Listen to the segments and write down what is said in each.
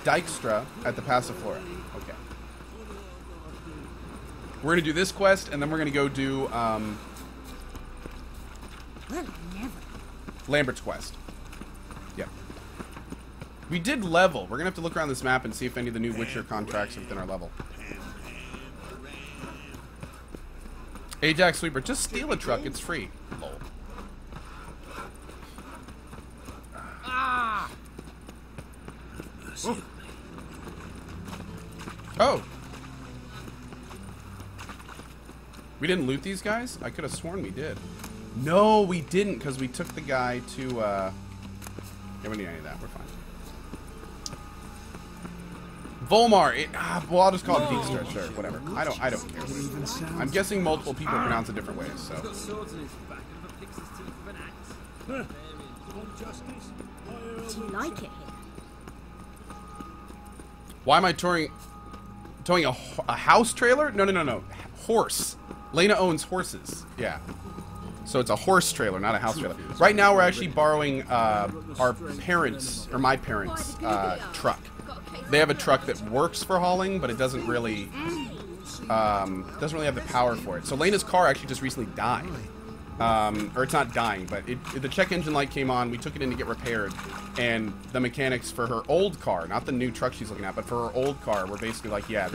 Dijkstra at the Passiflora. Okay. We're gonna do this quest, and then we're gonna go do Lambert's quest. Yep. We did level. We're gonna have to look around this map and see if any of the new Witcher contracts are within our level. Ajax Sweeper, just steal a truck. It's free. Lol. Ah! Oh. We didn't loot these guys? I could have sworn we did. No, we didn't, because we took the guy to, yeah, we don't need any of that. We're fine. Volmar. Well, I'll just call it Dijkstra. Sure, whatever. I don't care. I'm guessing multiple people pronounce it different ways, so. Do you like it here? Why am I towing a house trailer? No. Horse. Lena owns horses. Yeah. So it's a horse trailer, not a house trailer. Right now we're actually borrowing our parents, or my parents' truck. They have a truck that works for hauling, but it doesn't really have the power for it. So Lena's car actually just recently died. Or it's not dying, but the check engine light came on. We took it in to get repaired, and the mechanics for her old car, not the new truck she's looking at, but for her old car, were basically like, yeah,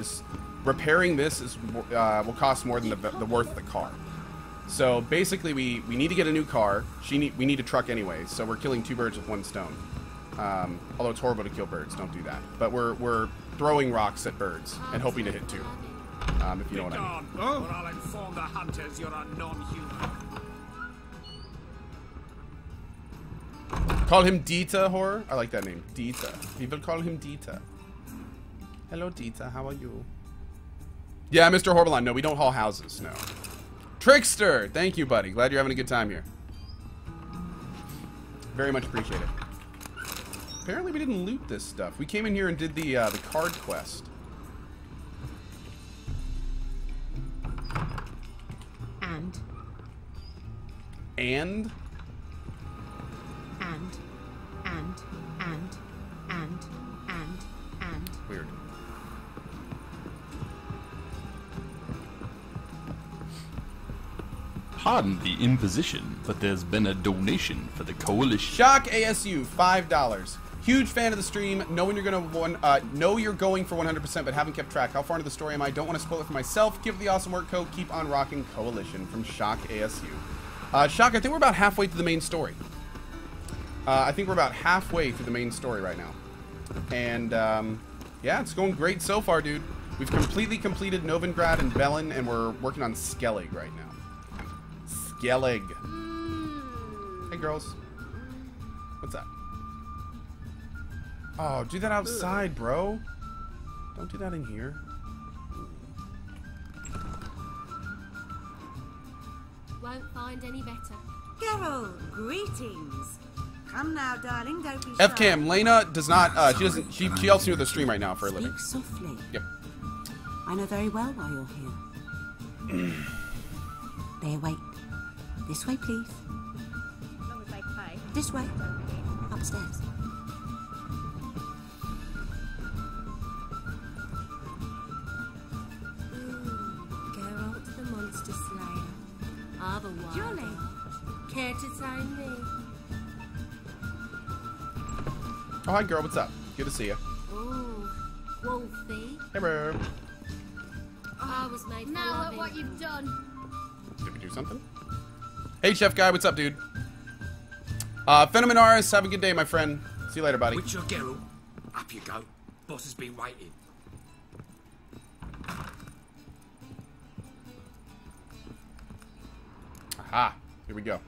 repairing this will cost more than the worth of the car. So basically, we need to get a new car. We need a truck anyway, so we're killing two birds with one stone. Although it's horrible to kill birds, don't do that. But we're throwing rocks at birds and hoping to hit two. If you know what I mean. Or I'll inform the hunters you're a non-human. Call him Dita, horror? I like that name. Dita. People call him Dita. Hello, Dita. How are you? Yeah, Mr. Horbalon. No, we don't haul houses. No. Trickster! Thank you, buddy. Glad you're having a good time here. Very much appreciate it. Apparently we didn't loot this stuff. We came in here and did the card quest. And? Weird. Pardon the imposition, but there's been a donation for the coalition. Shock ASU, $5. Huge fan of the stream. Know you're going for 100%, but haven't kept track. How far into the story am I? Don't want to spoil it for myself. Give it the awesome work code. Keep on rocking. Coalition from Shock ASU. Shock, I think we're about halfway through the main story. I think we're about halfway through the main story right now. And, yeah, it's going great so far, dude. We've completely completed Novigrad and Belen, and we're working on Skellig right now. Skellig. Hey, girls. What's that? Oh, do that outside, bro. Don't do that in here. Won't find any better. Geralt, greetings. Come now, darling, don't be shy. FCam, Lena does not, she helps me with the stream right now for a living. Speak softly. Yep. I know very well why you're here. There, wait. This way, please. As long as they pay. This way. Upstairs. Geralt the Monster Slayer. Otherwise, Jolly. care to sign me? Oh, hi, girl. What's up? Good to see you. Ooh, Wolfie. Hey, bro. I was made for Now look loving. what you've done. Did we do something? Hey, Chef Guy. What's up, dude? Phenomenaris, have a good day, my friend. See you later, buddy. Witcher Geralt, up you go. Boss has been waiting. Aha. Here we go.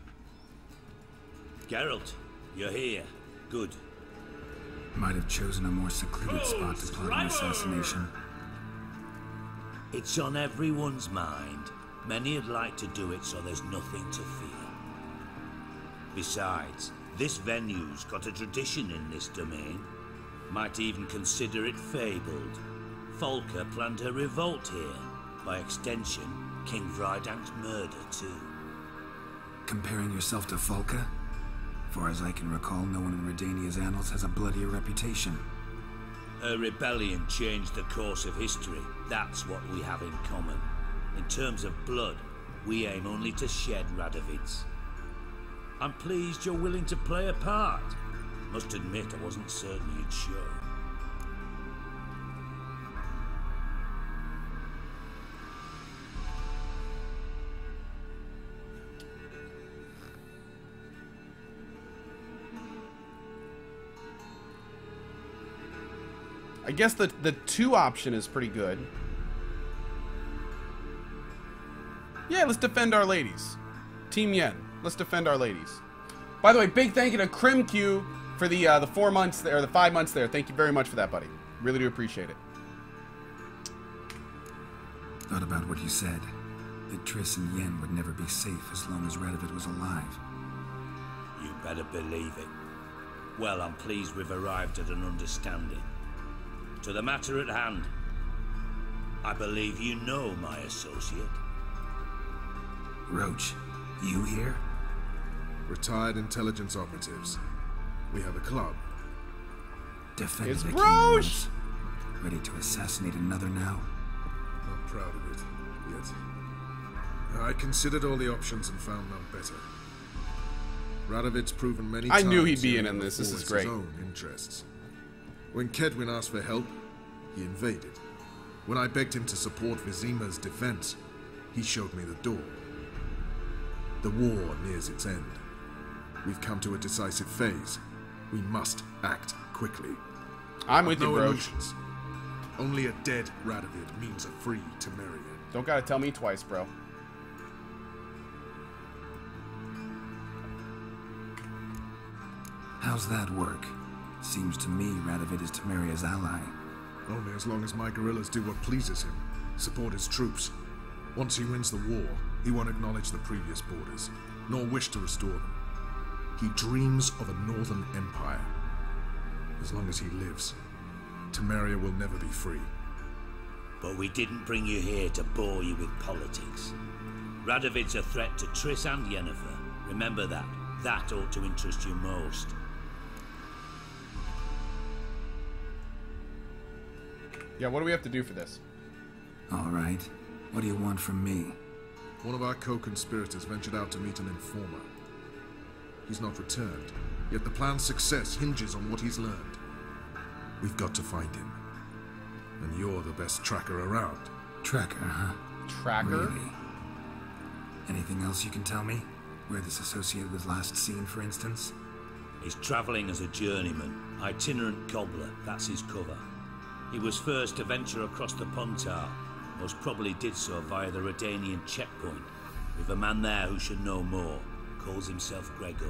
Geralt, you're here. Good. Might have chosen a more secluded spot to plot an assassination. It's on everyone's mind. Many would like to do it so there's nothing to fear. Besides, this venue's got a tradition in this domain. Might even consider it fabled. Folker planned her revolt here. By extension, King Vrydank's murder too. Comparing yourself to Folka? Far as I can recall, no one in Redania's annals has a bloodier reputation. Her rebellion changed the course of history. That's what we have in common. In terms of blood, we aim only to shed Radovid's. I'm pleased you're willing to play a part. Must admit, I wasn't certain you'd show. I guess the 2 option is pretty good. Yeah, let's defend our ladies. Team Yen, let's defend our ladies. By the way, big thank you to CrimQ for the 4 months there, or the 5 months there. Thank you very much for that, buddy. Really do appreciate it. Thought about what you said. That Triss and Yen would never be safe as long as Radovid was alive. You better believe it. Well, I'm pleased we've arrived at an understanding. To the matter at hand, I believe you know my associate. Roach, you here? Retired intelligence operatives. We have a club. Defended It's the Roach! king once. Ready to assassinate another now? Not proud of it, yet. I considered all the options and found none better. Radovid's proven many times... I knew he'd be in he this. This is forwards great. his own interests. When Kedwin asked for help, he invaded. When I begged him to support Vizima's defense, he showed me the door. The war nears its end. We've come to a decisive phase. We must act quickly. I'm with you, No bro. illusions. Only a dead Radovid means a free Temeria. Don't gotta tell me twice, bro. How's that work? Seems to me Radovid is Temeria's ally. Only as long as my guerrillas do what pleases him. Support his troops. Once he wins the war, he won't acknowledge the previous borders, nor wish to restore them. He dreams of a northern empire. As long as he lives, Temeria will never be free. But we didn't bring you here to bore you with politics. Radovid's a threat to Triss and Yennefer. Remember that. That ought to interest you most. Yeah, what do we have to do for this? All right. What do you want from me? One of our co-conspirators ventured out to meet an informer. He's not returned, yet the plan's success hinges on what he's learned. We've got to find him. And you're the best tracker around. Tracker, huh? Tracker? Really? Anything else you can tell me? Where this associate was last seen, for instance? He's travelling as a journeyman, itinerant cobbler, that's his cover. He was first to venture across the Pontar, most probably did so via the Redanian checkpoint, with a man there who should know more, calls himself Gregor.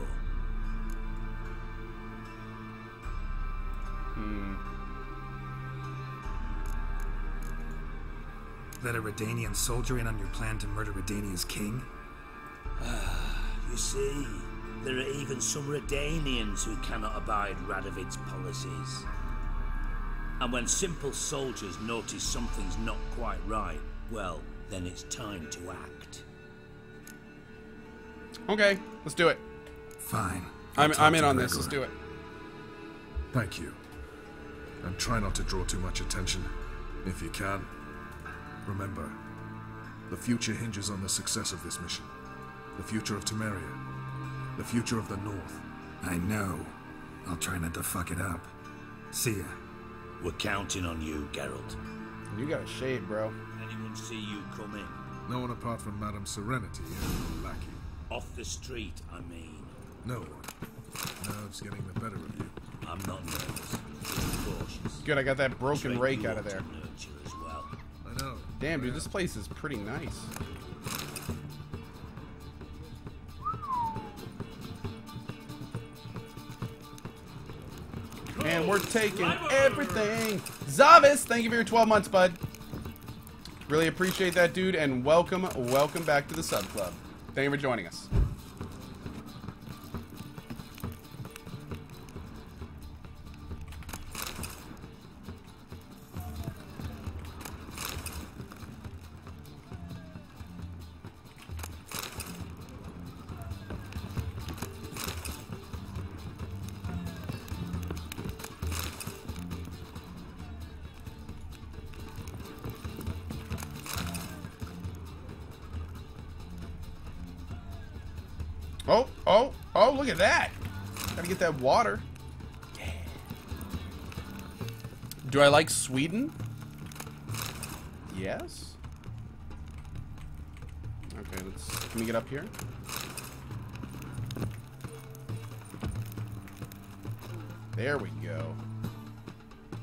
Let a Redanian soldier in on your plan to murder Redania's king? You see, there are even some Redanians who cannot abide Radovid's policies. And when simple soldiers notice something's not quite right, well, then it's time to act. Okay, let's do it. Fine. I'm in on this. Let's do it. Thank you. And try not to draw too much attention, if you can. Remember, the future hinges on the success of this mission. The future of Temeria. The future of the North. I know. I'll try not to fuck it up. See ya. We're counting on you, Geralt. You got a shade, bro. Anyone see you come in? No one apart from Madame Serenity and her lackey. Off the street, I mean. No one. Nerves getting the better of you. I'm not nervous. Just cautious. Good, I got that broken Straight rake you out of ought to there. nurture as well. I know. Damn, dude, this place is pretty nice. And we're taking everything. Zavis, thank you for your 12 months, bud. Really appreciate that, dude, and welcome back to the sub club. Thank you for joining us. Oh, oh, oh, look at that. Gotta get that water. Yeah. Do I like Sweden? Yes. Okay, can we get up here? There we go.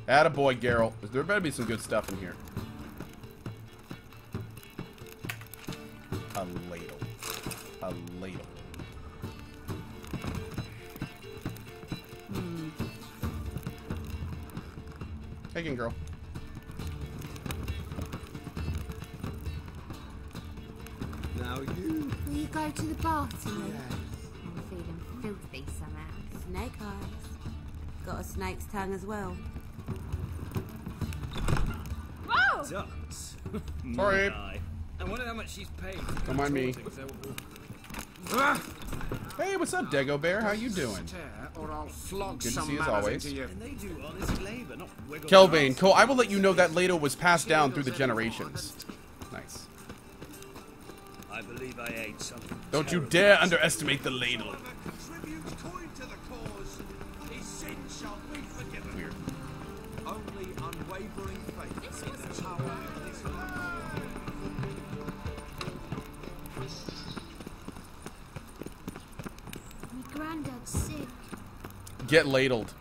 Attaboy, Geralt. There better be some good stuff in here. A ladle. A ladle. Take it, girl. Now you. Will you go to the bath tonight? I'm feeling filthy somehow. Snake eyes. Got a snake's tongue as well. Whoa! Ducks. Sorry. I wonder how much she's paid. Don't mind me. Hey, what's up, Dego Bear? How you doing? Or I'll flog Good to some see you as manners always. into you. And they do honest labor, not wiggle Kelvane, ass. Cole, I will let you know that ladle was passed down through the generations. Nice. I believe I ate something. Don't you dare underestimate the ladle. Weird. Only unwavering faith in the power of this land. My granddad's sick. Get ladled.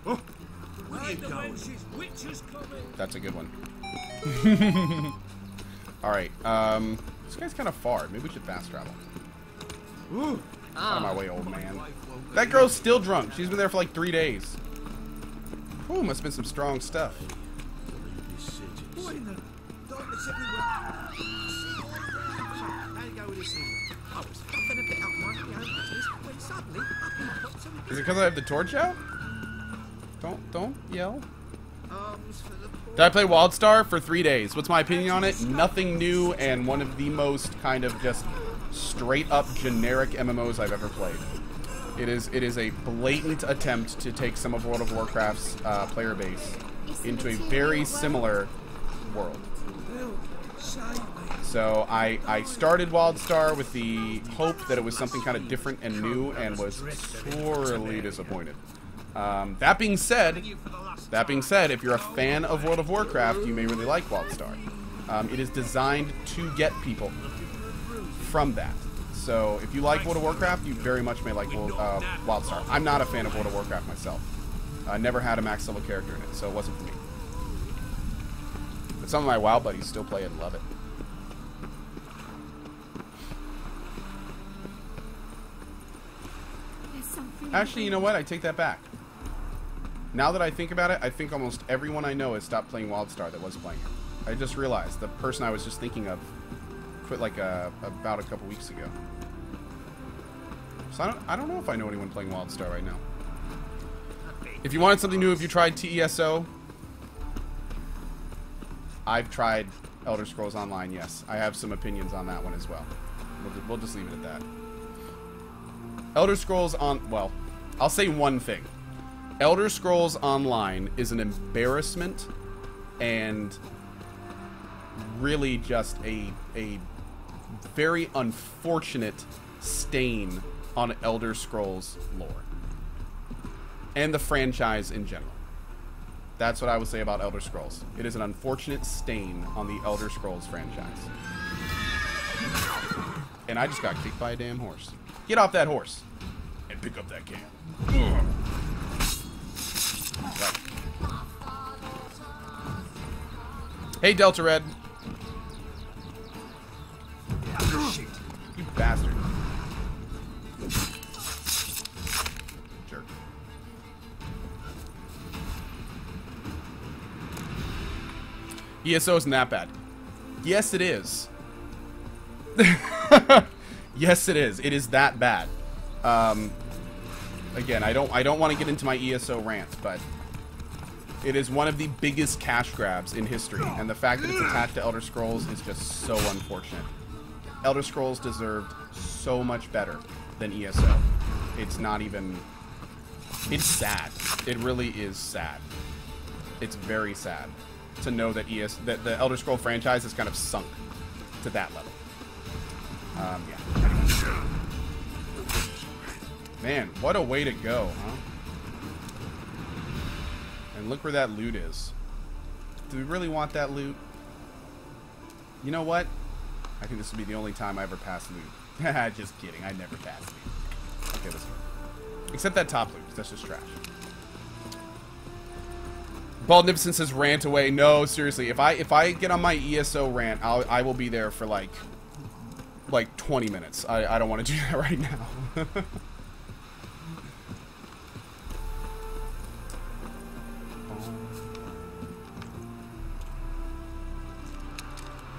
Coming. That's a good one. Alright, this guy's kind of far. Maybe we should fast travel. Out of my way, old man. That girl's still drunk. She's been there for like 3 days. Whew, must have been some strong stuff. Is it because I have the torch out? Don't yell. Did I play WildStar for 3 days? What's my opinion on it? Nothing new and one of the most kind of just straight up generic MMOs I've ever played. It is a blatant attempt to take some of World of Warcraft's player base into a very similar world. So I started WildStar with the hope that it was something kind of different and new, and was sorely disappointed. That being said, if you're a fan of World of Warcraft, you may really like WildStar. It is designed to get people from that. So if you like World of Warcraft, you very much may like WildStar. I'm not a fan of World of Warcraft myself. I never had a max level character in it, so it wasn't for me. But some of my WoW buddies still play it and love it. Actually, you know what? I take that back. Now that I think about it, I think almost everyone I know has stopped playing WildStar that was playing it. I just realized the person I was just thinking of quit like about a couple weeks ago. So I don't know if I know anyone playing WildStar right now. If you wanted something new, have you tried TESO? I've tried Elder Scrolls Online, yes. I have some opinions on that one as well. We'll just leave it at that. Elder Scrolls well, I'll say one thing. Elder Scrolls Online is an embarrassment and really just a very unfortunate stain on Elder Scrolls lore. And the franchise in general. That's what I would say about Elder Scrolls. It is an unfortunate stain on the Elder Scrolls franchise. And I just got kicked by a damn horse. Get off that horse and pick up that can. Right. Hey, Delta Red. Shoot. You bastard. Jerk. ESO isn't that bad. Yes, it is. Yes, it is. It is that bad. Again, I don't want to get into my ESO rant, but it is one of the biggest cash grabs in history, and the fact that it's attached to Elder Scrolls is just so unfortunate. Elder Scrolls deserved so much better than ESO. It's not even... It's sad. It really is sad. It's very sad to know that that the Elder Scroll franchise has kind of sunk to that level. Yeah. Man, what a way to go, huh? And look where that loot is. Do we really want that loot? You know what? I think this will be the only time I ever pass loot. Just kidding. I never pass loot. Okay, let's go. Except that top loot. That's just trash. Baldnificent says rant away. No, seriously. If I get on my ESO rant, I will be there for like 20 minutes. I don't want to do that right now.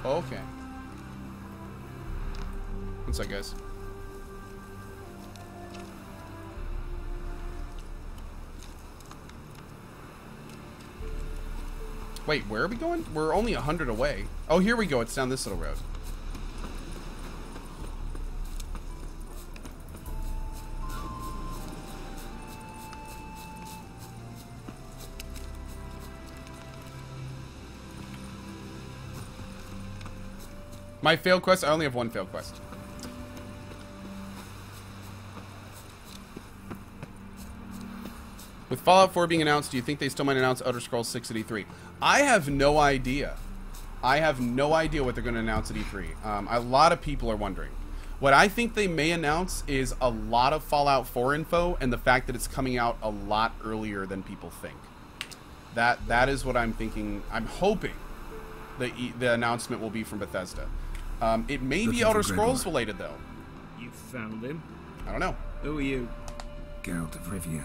Okay. What's up, guys? Wait, where are we going? We're only 100 away. Oh, here we go. It's down this little road. My failed quest? I only have one failed quest. With Fallout 4 being announced, do you think they still might announce Elder Scrolls 6 at E3? I have no idea. I have no idea what they're going to announce at E3. A lot of people are wondering. What I think they may announce is a lot of Fallout 4 info and the fact that it's coming out a lot earlier than people think. That is what I'm thinking. I'm hoping the announcement will be from Bethesda. It may be Elder Scrolls related, though. You found him? I don't know. Who are you? Geralt of Rivia.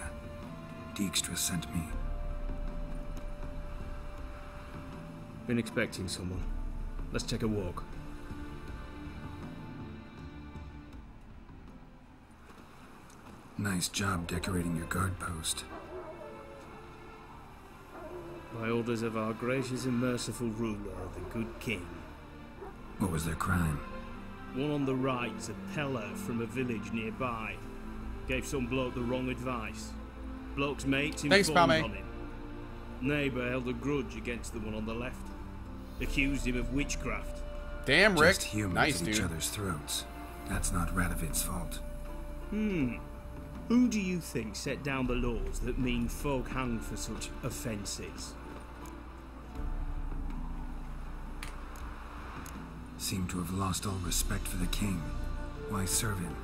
Dijkstra sent me. Been expecting someone. Let's take a walk. Nice job decorating your guard post. By orders of our gracious and merciful ruler, the good king. What was their crime? One on the right's a Thaler from a village nearby. Gave some bloke the wrong advice. Bloke's mates informed on him. Neighbour held a grudge against the one on the left. Accused him of witchcraft. Damn, Rick. Just humans nice, at dude. each other's throats. That's not Radovid's fault. Who do you think set down the laws that mean folk hanged for such offences? Seem to have lost all respect for the king. Why serve him?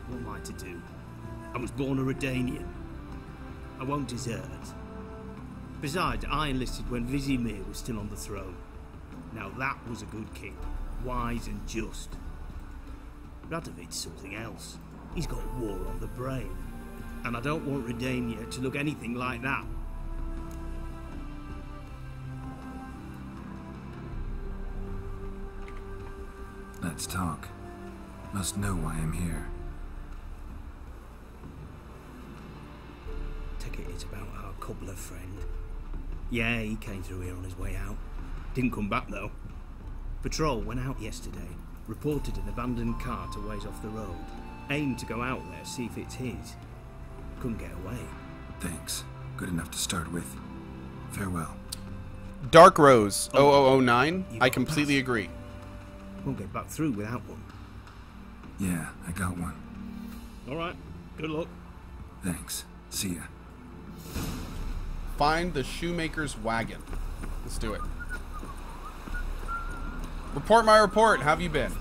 What am I to do? I was born a Redanian. I won't desert. Besides, I enlisted when Vizimir was still on the throne. Now that was a good king, wise and just. Radovid's something else. He's got war on the brain. And I don't want Redania to look anything like that. Let's talk. Must know why I'm here. Take it it's about our cobbler friend. Yeah, he came through here on his way out. Didn't come back though. Patrol went out yesterday. Reported an abandoned cart a ways off the road. Aimed to go out there, see if it's his. Couldn't get away. Thanks. Good enough to start with. Farewell. Dark Rose 0009. I completely agree. Won't get back through without one. Yeah, I got one. Alright, good luck. Thanks. See ya. Find the shoemaker's wagon. Let's do it. Report my report. How have you been?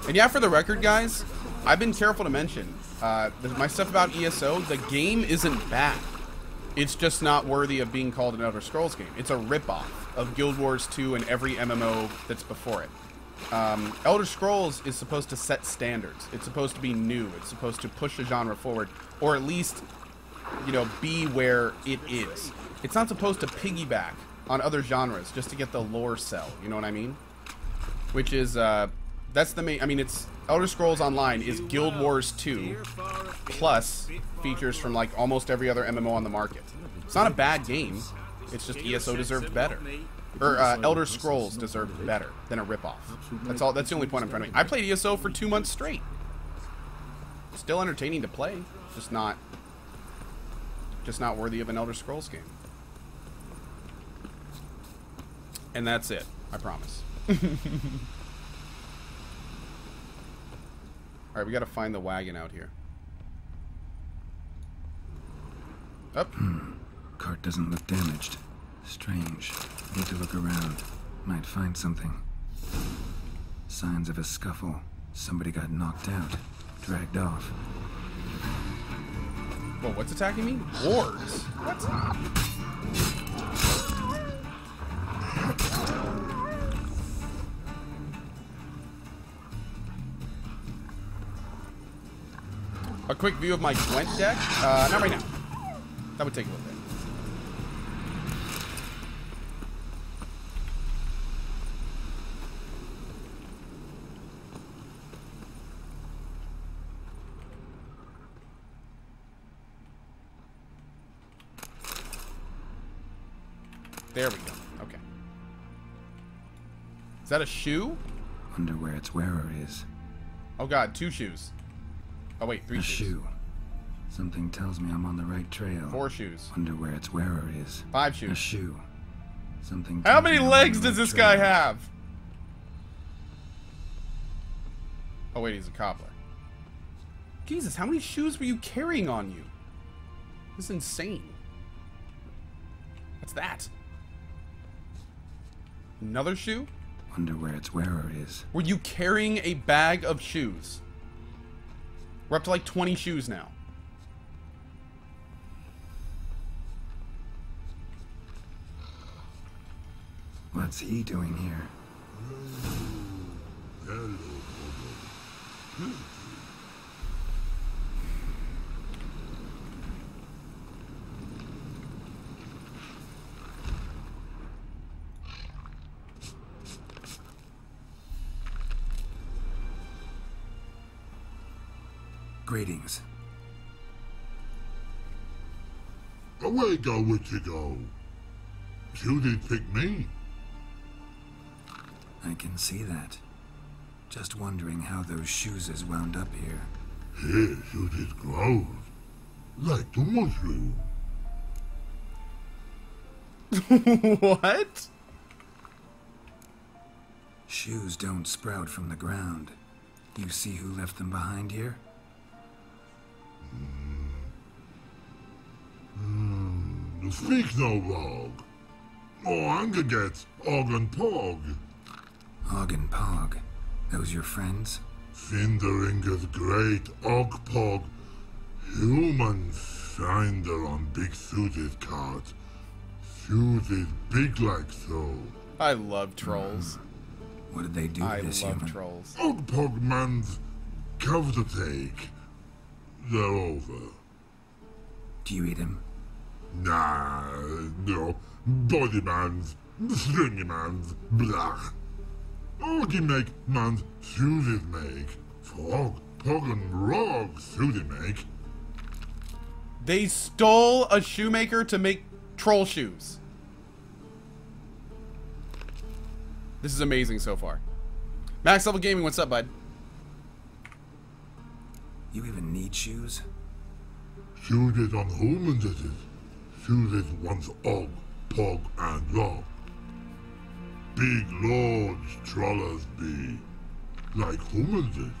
And yeah, for the record, guys, I've been careful to mention my stuff about ESO. The game isn't bad. It's just not worthy of being called an Elder Scrolls game. It's a ripoff of Guild Wars 2 and every MMO that's before it. Elder Scrolls is supposed to set standards. It's supposed to be new. It's supposed to push the genre forward, or at least, you know, be where it is. It's not supposed to piggyback on other genres just to get the lore sell. You know what I mean? Which is, that's the main, I mean, it's, Elder Scrolls Online is Guild Wars 2 plus features from like almost every other MMO on the market. It's not a bad game. It's just ESO deserved better. Or Elder Scrolls deserved better than a ripoff. That's all. That's the only point I'm trying to make. I played ESO for 2 months straight. Still entertaining to play, just not worthy of an Elder Scrolls game. And that's it. I promise. All right, we got to find the wagon out here. Up. Cart doesn't look damaged. Strange. Need to look around. Might find something. Signs of a scuffle. Somebody got knocked out. Dragged off. Whoa, what's attacking me? Wards. What? A quick view of my Gwent deck? Not right now. That would take a little bit. There we go. Okay. Is that a shoe? Wonder where its wearer is. Oh god, 2 shoes. Oh wait, 3 A shoes. shoe. Something tells me I'm on the right trail. 4 shoes. Wonder where its wearer is. 5 shoes. A shoe. Something. How tells many me I'm on legs the does right this guy trail. have? Oh wait, he's a cobbler. Jesus, how many shoes were you carrying on you? This is insane. What's that? Another shoe? Wonder where its wearer is. Were you carrying a bag of shoes? We're up to like 20 shoes now. What's he doing here? Greetings. Away go with you go. You did pick me. I can see that. Just wondering how those shoes is wound up here. Here you did grow. Like the mushroom. What? Shoes don't sprout from the ground. You see who left them behind here? Speak no log. Oh, anger gets Og and Pog. Og and Pog. Those your friends? Finderinger's great Og Pog. Human finder on big suited cart. Suited big like so. I love trolls. What did they do to this human? I love trolls. Og Pog man's cover to take. They're over. Do you eat him? Nah, no. Body man's, stringy man's, blah. Oggy make man's suited make. Frog, Pog and Rog suited make. They stole a shoemaker to make troll shoes. This is amazing so far. Max Level Gaming, what's up, bud? You even need shoes? Suited on human did it. Suited once Og, Pog and Rog. Big lords trollers be. Like human did.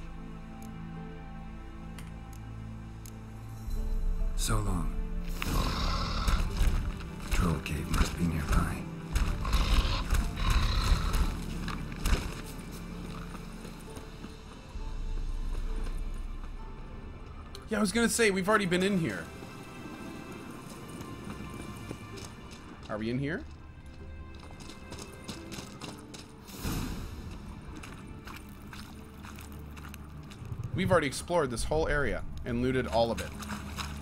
So long. Troll cave must be nearby. Yeah, I was gonna say, we've already been in here. Are we in here? We've already explored this whole area and looted all of it.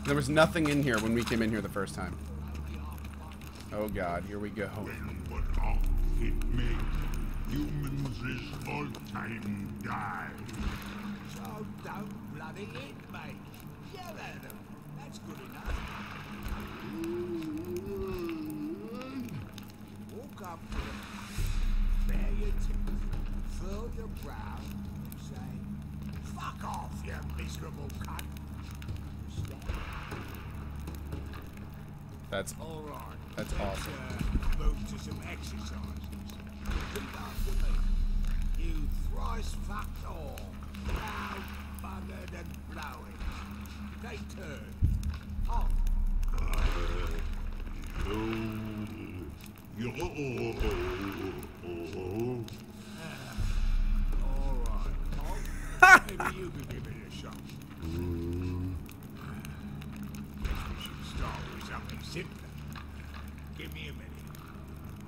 There was nothing in here when we came in here the first time. Oh god, here we go. Humans is all time die. So don't bloody hit me. Yell at them. That's good enough. Walk up to them. Bare your teeth. Furl your brow. Say, fuck off, you miserable cunt. That's all right. That's awesome. Move to some exercises. Keep after me. You thrice fucked all. Loud, buggered and blowing. Take turns. Hop. Alright, maybe you could give it a shot. Guess we should start with something simpler. Give me a minute.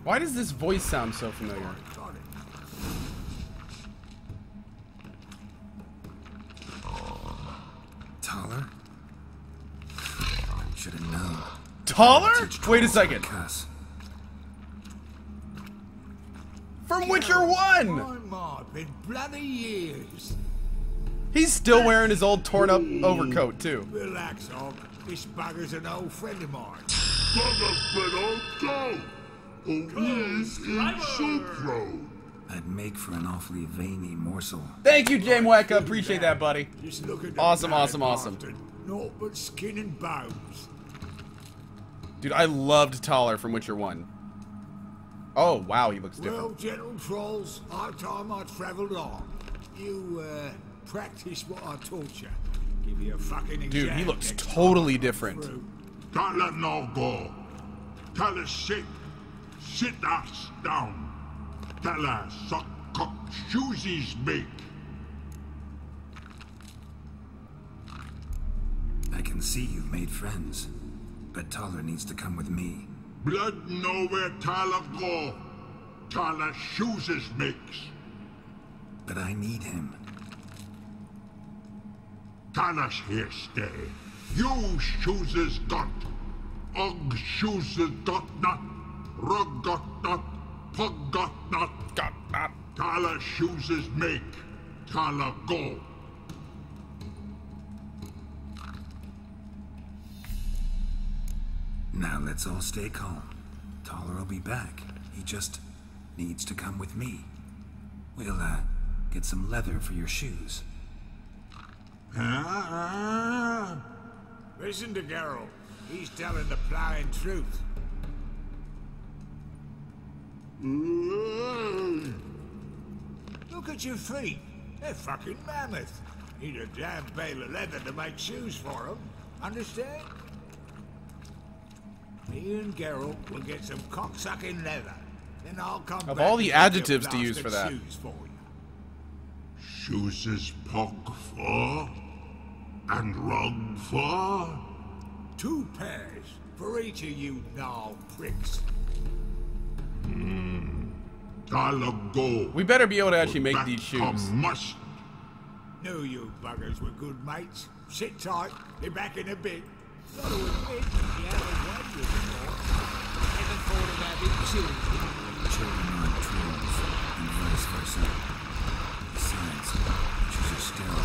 Why does this voice sound so familiar? Got it. Thaler? Should have known. Thaler? Wait a second. Cuss. From Witcher 1! My, been bloody years. He's still wearing his old torn up overcoat, too. Relax, Hog. This bugger's an old friend of mine. I'd make for an awfully veiny morsel. Thank you, James Wecca. Appreciate that, buddy. Just look at Awesome, awesome, awesome. Naught but skin and bones. Dude, I loved Thaler from Witcher 1. Oh, wow, he looks different. Well, gentle trolls, high time I travelled on. You, practice what I taught you. Give you a fucking exam. Dude, he looks totally different. Thaler no go. Thaler sit. Sit us down. Thaler suck cock shoesies make. I can see you've made friends, but Thaler needs to come with me. Blood know where Thaler go. Thaler shoeses makes. But I need him. Thaler's here stay. You shoeses got. Og shoeses got not. Rug got not. Pug got not. Got not. Thaler shoeses make. Thaler go. Now let's all stay calm. Thaler will be back. He just needs to come with me. We'll, get some leather for your shoes. Listen to Geralt. He's telling the plowing truth. Look at your feet. They're fucking mammoth. Need a damn bale of leather to make shoes for them. Understand? Me and Geralt will get some cocksucking leather. Then I'll come back. Of all the adjectives to use for that. Shoes for you. Shoeses pug for. And rug for. 2 pairs for each of you gnarled pricks. Thaler go. We better be able to actually make these shoes. Must. Knew you buggers were good mates. Sit tight. Be back in a bit. Got to admit, you haven't won before. Haven't thought of having children. Children aren't trolls, and vice versa. Besides, she's a still.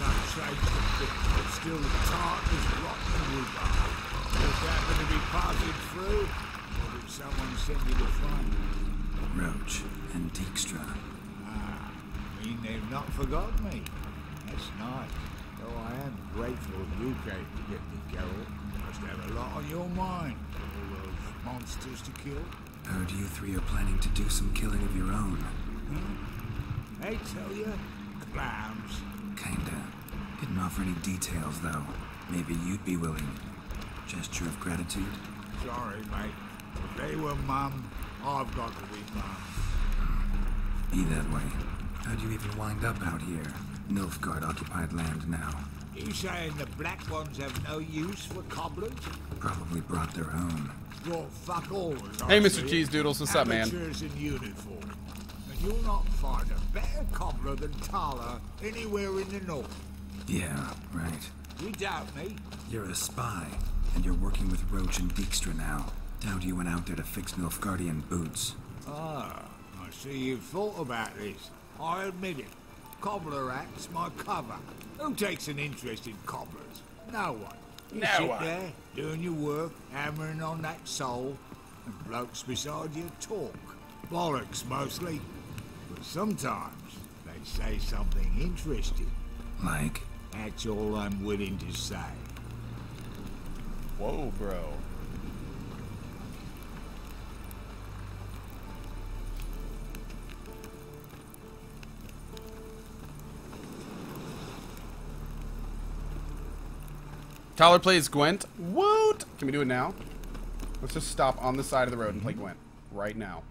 Not changed a bit, but still tart as rotten rhubarb. Just happen to be passing through, or did someone send you to find me? Roach and Dijkstra. Mean they've not forgotten me. That's nice. Though I am grateful you came to get me, Geralt. Must have a lot on your mind. All those monsters to kill. Heard you three are planning to do some killing of your own. They tell you, clowns. Kinda. Didn't offer any details, though. Maybe you'd be willing. Gesture of gratitude? Sorry, mate. If they were mum, I've got to be mum. Be that way. How'd you even wind up out here? Nilfgaard-occupied land now. You saying the black ones have no use for cobblers? Probably brought their own. Brought fuck all as Hey, I Mr. see it. Cheese Doodles, what's up, man? Amateurs in uniform. And you'll not find a better cobbler than Thaler anywhere in the north. Yeah, right. You doubt me? You're a spy, and you're working with Roach and Dijkstra now. Doubt you went out there to fix Nilfgaardian boots. Ah, I see you've thought about this. I admit it. Cobbler act's my cover. Who takes an interest in cobblers? No one. You sit there, doing your work, hammering on that sole, and blokes beside you talk. Bollocks, mostly. But sometimes they say something interesting. Like? That's all I'm willing to say. Whoa, bro. Thaler plays Gwent. Woot! Can we do it now? Let's just stop on the side of the road and play Gwent right now.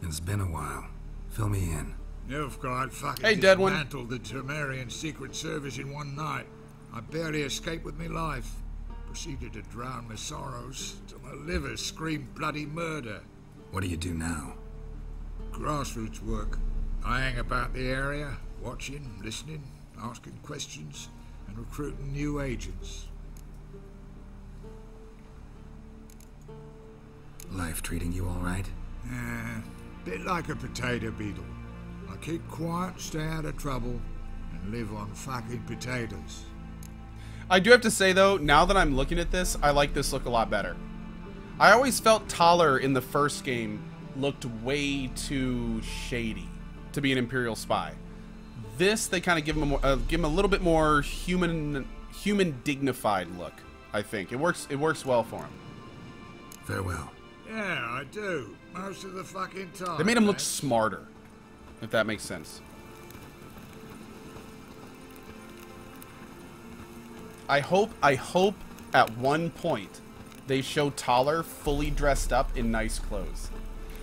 It's been a while. Fill me in. Nilfgaard fucking Hey, dead one. dismantled the Temerian Secret Service in one night. I barely escaped with my life. Proceeded to drown my sorrows till my liver screamed bloody murder. What do you do now? Grassroots work. I hang about the area, watching, listening, asking questions, and recruiting new agents. Life treating you all right? Bit like a potato beetle. I keep quiet, stay out of trouble, and live on fucking potatoes. I do have to say, though, now that I'm looking at this, I like this look a lot better. I always felt Thaler in the first game looked way too shady to be an Imperial spy. This, they kind of give him a little bit more human dignified look, I think. It works well for him. Farewell. Yeah, I do. Most of the fucking time. They made him look smarter, if that makes sense. I hope at one point they show Thaler fully dressed up in nice clothes.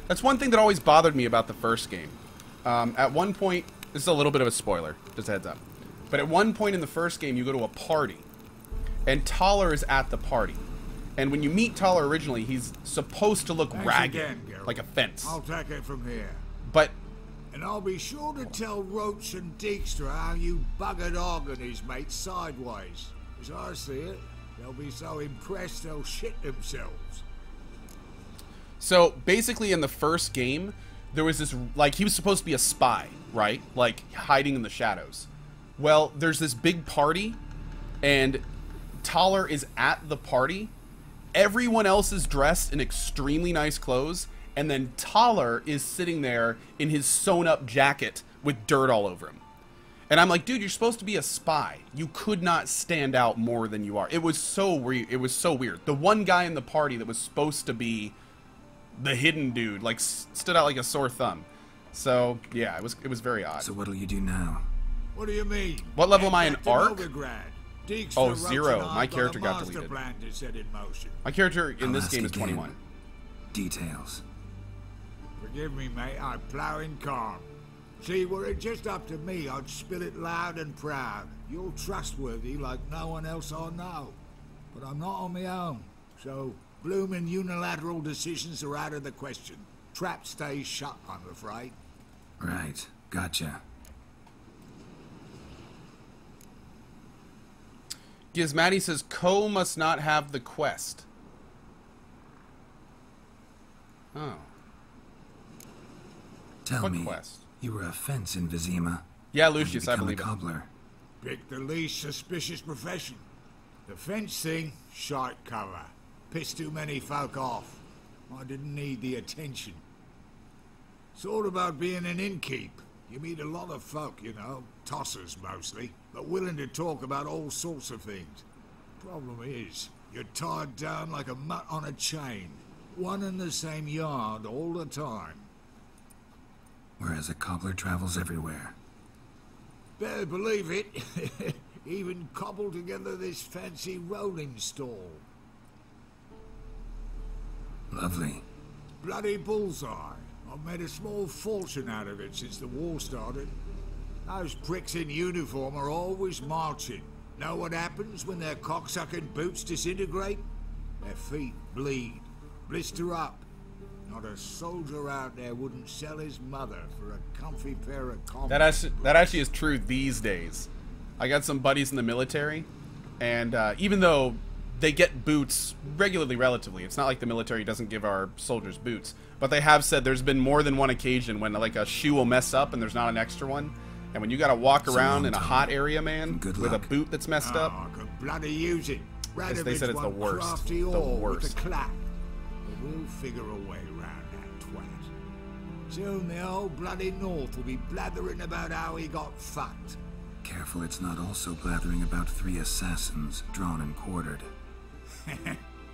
That's one thing that always bothered me about the first game. At one point, this is a little bit of a spoiler, just a heads up. But at one point in the first game, you go to a party, and Thaler is at the party. And when you meet Thaler originally, he's supposed to look ragged, like a fence. I'll take it from here. But... And I'll be sure to tell Roach and Dijkstra how you buggered Og and his mates sideways. As I see it, they'll be so impressed they'll shit themselves. So, basically in the first game, there was this, like, he was supposed to be a spy, right? Like, hiding in the shadows. Well, there's this big party, and Thaler is at the party. Everyone else is dressed in extremely nice clothes, and then Thaler is sitting there in his sewn-up jacket with dirt all over him. And I'm like, dude, you're supposed to be a spy. You could not stand out more than you are. It was so weird. It was so weird. The one guy in the party that was supposed to be the hidden dude, like, stood out like a sore thumb. So, yeah, it was very odd. So what'll you do now? What do you mean? What level am I in Ark? Dijkstra, Oh, Roach, 0. and I My got character a got master deleted. plan to set in motion. My character in this ask game is again. 21. Details. Forgive me, mate, I plough in calm. See, were it just up to me, I'd spill it loud and proud. You're trustworthy like no one else I know. But I'm not on my own, so bloomin' unilateral decisions are out of the question. Trap stays shut, I'm afraid. Right. Gotcha. Gizmati says, Ko must not have the quest. Oh. Tell What me, quest? you were a fence in Vizima. Yeah, When Lucius, you I become believe a it. cobbler. Pick the least suspicious profession. The fence thing, shite cover. Pissed too many folk off. I didn't need the attention. It's all about being an innkeep. You meet a lot of folk, you know, tossers mostly, but willing to talk about all sorts of things. Problem is, you're tied down like a mutt on a chain. One and the same yard all the time. Whereas a cobbler travels everywhere. Better believe it. Even cobbled together this fancy rolling stall. Lovely. Bloody bullseye. I've made a small fortune out of it since the war started. Those pricks in uniform are always marching. Know what happens when their cocksucking boots disintegrate? Their feet bleed, blister up. Not a soldier out there wouldn't sell his mother for a comfy pair of combs. That actually is true these days. I got some buddies in the military, and even though they get boots regularly, relatively, it's not like the military doesn't give our soldiers boots, but they have said there's been more than one occasion when like a shoe will mess up and there's not an extra one, and when you got to walk around in a hot area, man, with a boot that's messed up, I could bloody use it. they said it's the worst. Crafty The ore worst. With a clap. But we'll figure a way around that twat. Soon the old bloody North will be blathering about how he got fucked. Careful it's not also blathering about 3 assassins drawn and quartered.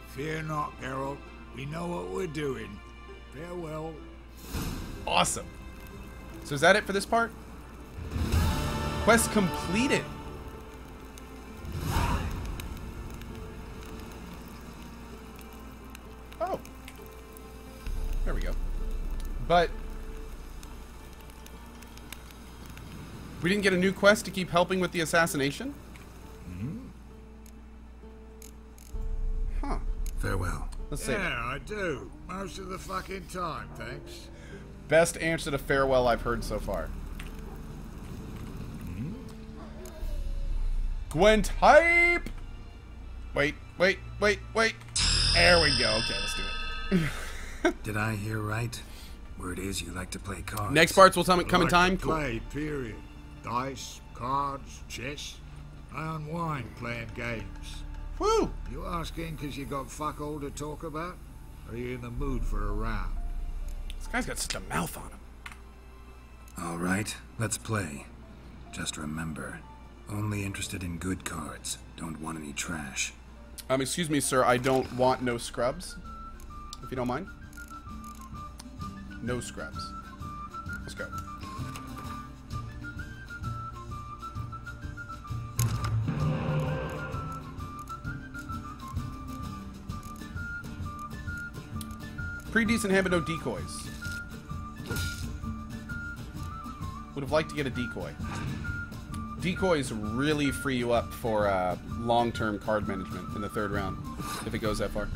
Fear not, Geralt. We know what we're doing. Farewell. Awesome. So is that it for this part? Quest completed. But we didn't get a new quest to keep helping with the assassination? Huh. Farewell. Let's see. Yeah, I do. Most of the fucking time, thanks. Best answer to farewell I've heard so far. Gwent hype! Wait. There we go. Okay, let's do it. Did I hear right? Word is you like to play cards. Next parts will come in time. Cool. Play, period. Dice, cards, chess. I unwind playing games. Woo! You asking because you got fuck all to talk about? Or are you in the mood for a round? This guy's got such a mouth on him. All right, let's play. Just remember, only interested in good cards. Don't want any trash. Excuse me, sir. I don't want no scrubs. If you don't mind. No scrubs. Let's go. Pretty decent hand, but no decoys. Would have liked to get a decoy. Decoys really free you up for long-term card management in the 3rd round, if it goes that far.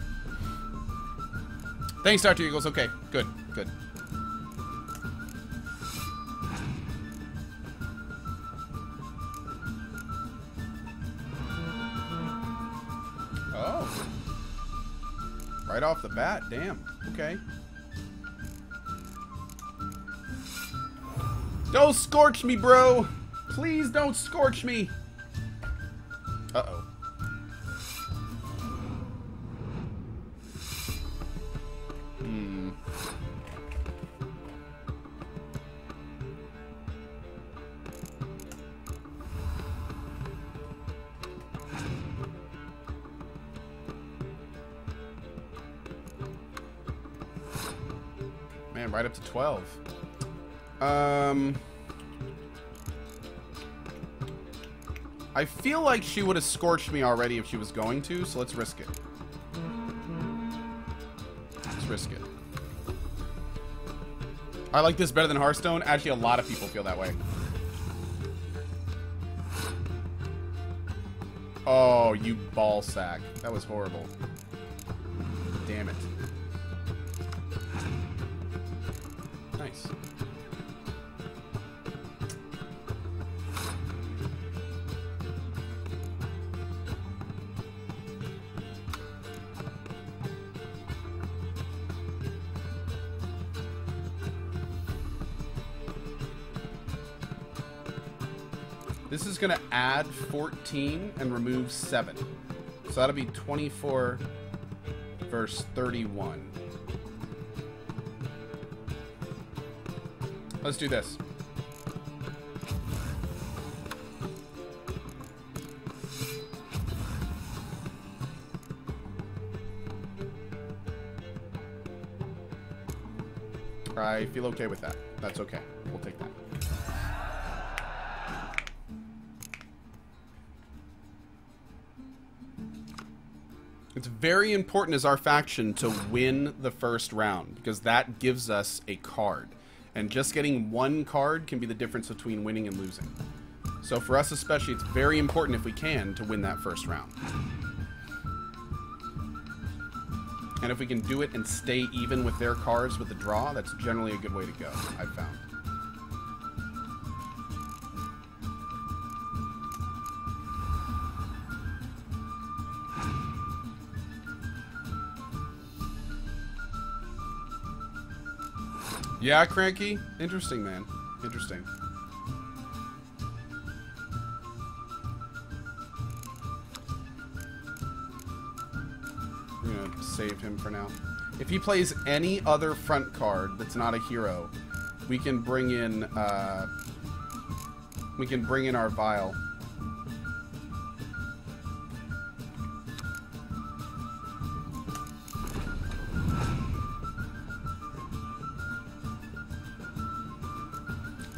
Thanks, Dr. Eagles. Okay, good. Oh. Right off the bat, damn. Okay. Don't scorch me, bro! Please don't scorch me! Uh-oh. Man, right up to 12. I feel like she would have scorched me already if she was going to, so let's risk it. Let's risk it. I like this better than Hearthstone. Actually, a lot of people feel that way. Oh, you ball sack. That was horrible. Damn it. Nice. This is going to add 14 and remove 7. So that'll be 24 versus 31. Let's do this. I feel okay with that. That's okay. We'll take that. It's very important as our faction to win the first round, because that gives us a card. And just getting one card can be the difference between winning and losing. So for us especially, it's very important if we can to win that first round. And if we can do it and stay even with their cards with the draw, that's generally a good way to go, I've found. Yeah, Cranky? Interesting, man. Interesting. I'm gonna save him for now. If he plays any other front card that's not a hero, we can bring in our vial.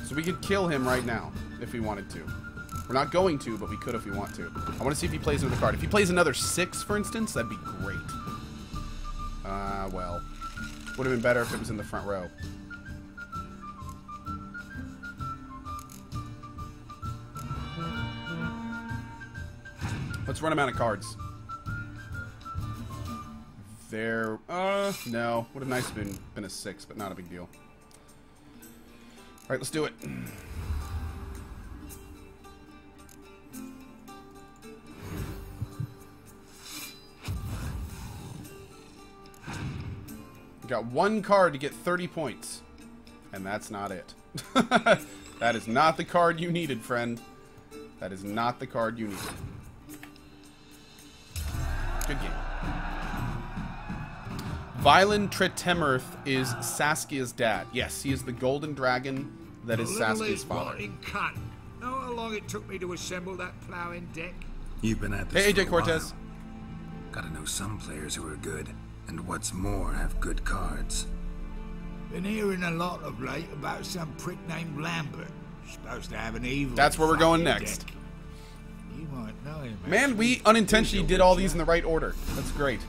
So we could kill him right now, if we wanted to. We're not going to, but we could if we want to. I want to see if he plays another card. If he plays another 6, for instance, that'd be great. Well. Would have been better if it was in the front row. Let's run him out of cards. There, no. Would have nice been a 6, but not a big deal. All right, let's do it. We got one card to get 30 points, and that's not it. That is not the card you needed, friend. That is not the card you needed. Good game. Violin Tretemirth is Saskia's dad. Yes, he is the golden dragon that is Saskia's father. Cut. Know how long it took me to assemble that ploughing deck? You've been at this Hey, for AJ a Cortez. while. Gotta know some players who are good, and what's more, have good cards. Been hearing a lot of late about some prick named Lambert. Supposed to have an evil. That's where we're going fucking next. deck. You might know him. Man, we unintentionally did all these in the right order. That's great.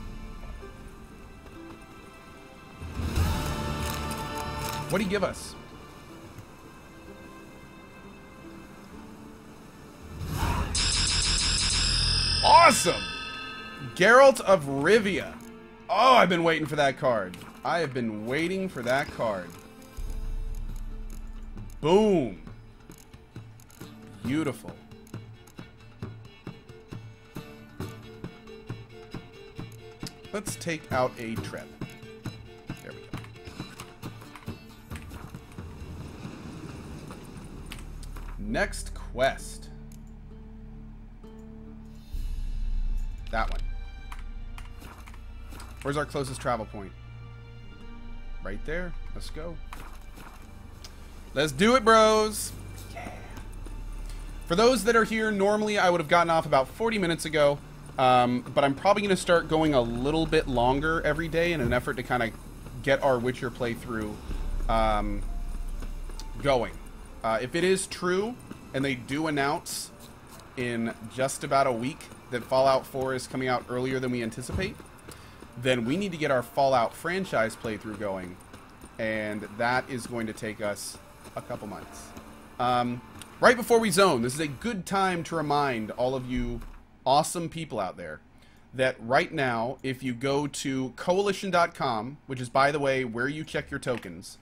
What do you give us? Awesome! Geralt of Rivia. Oh, I've been waiting for that card. I have been waiting for that card. Boom. Beautiful. Let's take out a trip. There we go. Next quest. That one. Where's our closest travel point? Right there. Let's go. Let's do it, bros. Yeah. For those that are here, normally I would have gotten off about 40 minutes ago. But I'm probably going to start going a little bit longer every day in an effort to kind of get our Witcher playthrough going. If it is true, and they do announce in just about a week that Fallout 4 is coming out earlier than we anticipate, then we need to get our Fallout franchise playthrough going, and that is going to take us a couple months. Right before we zone, this is a good time to remind all of you awesome people out there that right now, if you go to coalition.com, which is, by the way, where you check your tokens,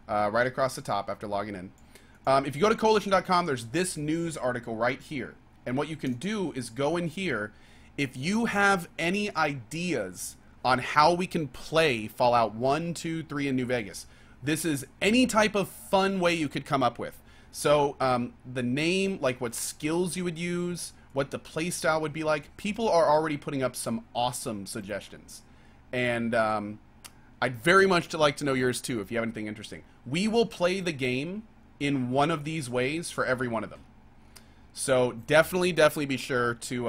right across the top after logging in. If you go to coalition.com, there's this news article right here. And what you can do is go in here. If you have any ideas on how we can play Fallout 1, 2, 3 in New Vegas, this is any type of fun way you could come up with. So the name, like what skills you would use, what the playstyle would be like. People are already putting up some awesome suggestions. And I'd very much like to know yours too, if you have anything interesting. We will play the game in one of these ways for every one of them. So definitely be sure to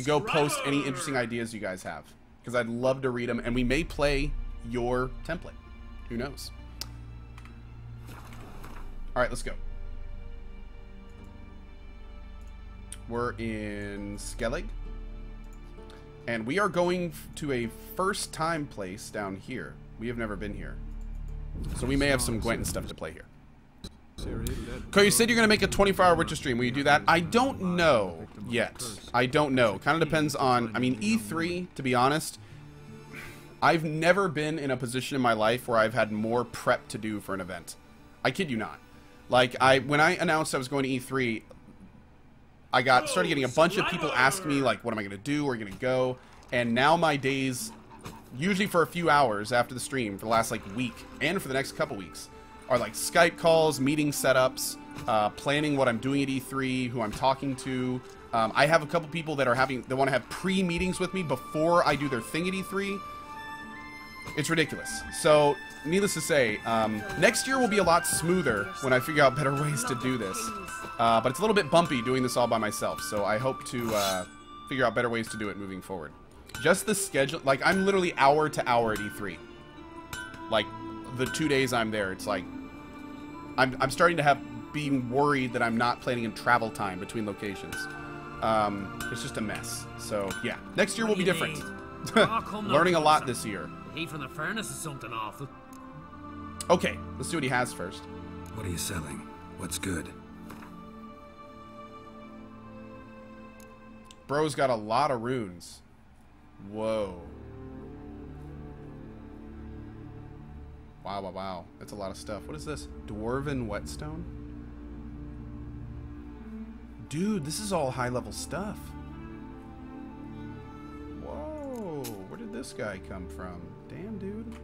go post any interesting ideas you guys have, because I'd love to read them, and we may play your template. Who knows? All right, let's go. We're in Skellig, and we are going to a first-time place down here. We have never been here, so we may have some Gwent and stuff to play here. Coy, you said you're going to make a 24-hour Witcher stream. Will you do that? I don't know yet. I don't know. Kind of depends on, I mean, E3, to be honest, I've never been in a position in my life where I've had more prep to do for an event. I kid you not. Like, when I announced I was going to E3, I started getting a bunch of people asking me, like, what am I going to do? Where are you going to go? And now my days, usually for a few hours after the stream, for the last, like, week, and for the next couple weeks, are like Skype calls, meeting setups, planning what I'm doing at E3, who I'm talking to. I have a couple people that want to have pre-meetings with me before I do their thing at E3. It's ridiculous. So, needless to say, next year will be a lot smoother when I figure out better ways to do this. But it's a little bit bumpy doing this all by myself, so I hope to figure out better ways to do it moving forward. Just the schedule, like, I'm literally hour to hour at E3. Like, the 2 days I'm there, it's like, I'm starting to being worried that I'm not planning in travel time between locations. It's just a mess. So, yeah. Next year will be different. Learning a lot this year. Heat from the furnace is something awful. Okay, let's see what he has first. What are you selling? What's good? Bro's got a lot of runes. Whoa. Wow, wow, wow. That's a lot of stuff. What is this? Dwarven whetstone? Dude, this is all high-level stuff. Whoa. Where did this guy come from? Damn, dude.